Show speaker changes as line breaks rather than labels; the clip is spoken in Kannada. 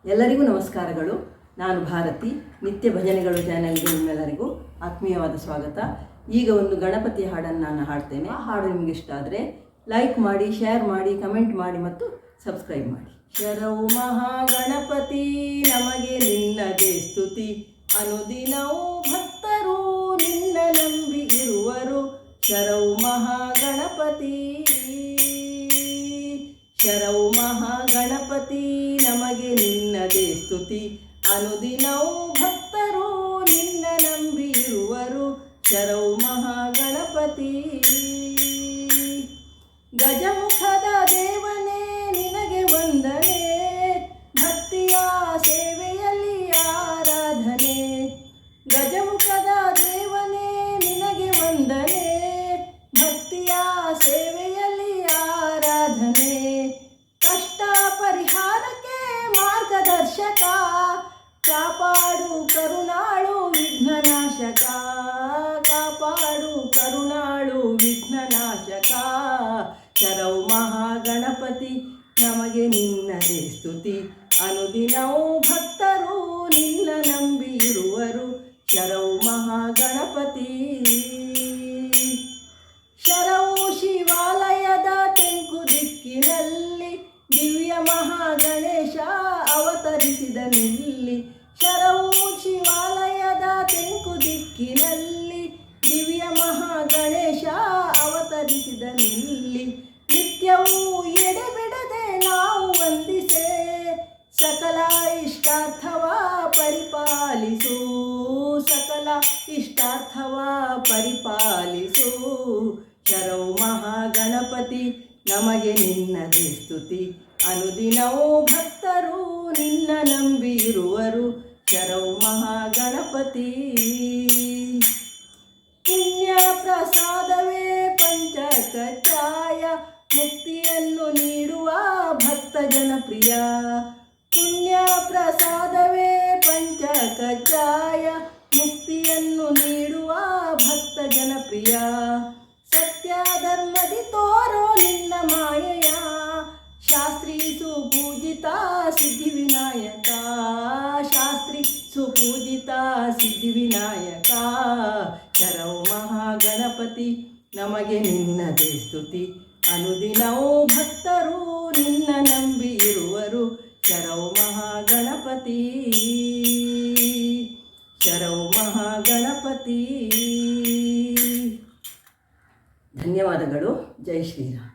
ಎಲ್ಲರಿಗೂ ನಮಸ್ಕಾರಗಳು. ನಾನು ಭಾರತಿ. ನಿತ್ಯ ಭಜನೆಗಳು ಚಾನೆಲ್ಗೆ ನಿಮ್ಮೆಲ್ಲರಿಗೂ ಆತ್ಮೀಯವಾದ ಸ್ವಾಗತ. ಈಗ ಒಂದು ಗಣಪತಿ ಹಾಡನ್ನು ನಾನು ಹಾಡ್ತೇನೆ. ಆ ಹಾಡು ನಿಮಗೆ ಇಷ್ಟ ಆದರೆ ಲೈಕ್ ಮಾಡಿ, ಶೇರ್ ಮಾಡಿ, ಕಮೆಂಟ್ ಮಾಡಿ ಮತ್ತು ಸಬ್ಸ್ಕ್ರೈಬ್ ಮಾಡಿ. ಶರವು ಮಹಾಗಣಪತಿ ನಮಗೆ ನಿನ್ನದೇ ಸ್ತುತಿ, ಅನುದಿನವೂ ಭಕ್ತರು ನಿನ್ನ ನಂಬಿ ಇರುವರು. ಶರವು ಮಹಾಗಣಪತಿ, ಶರವು ಮಹಾಗಣಪತಿ ನಮಗೆ ನಿನ್ನದೇ ಸ್ತುತಿ, ಅನುದಿನವೂ ಭಕ್ತರು ನಿನ್ನ ನಂಬಿ ಇರುವರು. ಶರವು ಮಹಾಗಣಪತಿ. ಗಜಮುಖದ ದೇವನೇ ನಿನಗೆ ವಂದನೆ, ಭಕ್ತಿಯ ಸೇವೆಯಲ್ಲಿ ಆರಾಧನೆ. ಗಜಮುಖದ ದೇವನೇ ನಿನಗೆ ವಂದನೆ, ಭಕ್ತಿಯ ಸೇವೆಯಲ್ಲಿ ಆರಾಧನೆ. ಕಷ್ಟ ಪರಿಹಾರಕ್ಕೆ ಮಾರ್ಗದರ್ಶಕ, ಕಾಪಾಡು ಕರುಣಾಳು ವಿಘ್ನನಾಶಕ, ಕಾಪಾಡು ಕರುಣಾಳು ವಿಘ್ನನಾಶಕ. ಶರವು ಮಹಾಗಣಪತಿ ನಮಗೆ ನಿನ್ನದೇ ಸ್ತುತಿ, ಅನುದಿನವೂ ಭಕ್ತರು ನಿನ್ನ ನಂಬಿ ಇರುವರು. ಶರವು ಮಹಾಗಣಪತಿ. ಶರವು ಶಿವಾಲಯದ ತೆಂಕು ದಿಕ್ಕಿನಲ್ಲಿ ದಿವ್ಯ ಮಹಾಗಣೇಶ ಅವತರಿಸಿದ ನಿಲ್ಲಿ. ಶರವು ಶಿವಾಲಯದ ತೆಂಕು ದಿಕ್ಕಿನಲ್ಲಿ ದಿವ್ಯ ಮಹಾಗಣೇಶ ಅವತರಿಸಿದ ನಿಲ್ಲಿ. ನಿತ್ಯವೂ ಎಡೆಬಿಡದೆ ನಾವು ವಂದಿಸೆ, ಸಕಲ ಇಷ್ಟಾರ್ಥವ ಪರಿಪಾಲಿಸು, ಸಕಲ ಇಷ್ಟಾರ್ಥವ ಪರಿಪಾಲಿಸು. ಶರವು ಮಹಾಗಣಪತಿ ನಮಗೆ ನಿನ್ನದೇ ಸ್ತುತಿ, ಅನುದಿನವೂ ಭಕ್ತರು ನಿನ್ನ ನಂಬಿ ಇರುವರು. ಶರವು ಮಹಾಗಣಪತಿ. ಪುಣ್ಯ ಪ್ರಸಾದವೇ ಪಂಚಕಚಾಯ, ಮುಕ್ತಿಯನ್ನು ನೀಡುವ ಭಕ್ತ ಜನಪ್ರಿಯ. ಪುಣ್ಯ ಪ್ರಸಾದವೇ ಪಂಚಕಚಾಯ, ಮುಕ್ತಿಯನ್ನು ನೀಡುವ ಭಕ್ತ ಜನಪ್ರಿಯ. ಸತ್ಯ ಧರ್ಮದಿ ತೋರೋ ನಿನ್ನ ಮಾಯೆಯ, ಶಾಸ್ತ್ರಿ ಸುಪೂಜಿತ ಸಿದ್ಧಿವಿನಾಯಕ, ಶಾಸ್ತ್ರಿ ಸುಪೂಜಿತ ಸಿದ್ಧಿವಿನಾಯಕ. ಶರವು ಮಹಾಗಣಪತಿ ನಮಗೆ ನಿನ್ನದೇ ಸ್ತುತಿ, ಅನುದಿನವೂ ಭಕ್ತರು ನಿನ್ನ ನಂಬಿ ಇರುವರು. ಶರವು ಮಹಾಗಣಪತಿ, ಶರವು ಮಹಾಗಣಪತಿ. ಧನ್ಯವಾದಗಳು. ಜೈ ಶ್ರೀರಾಮ್.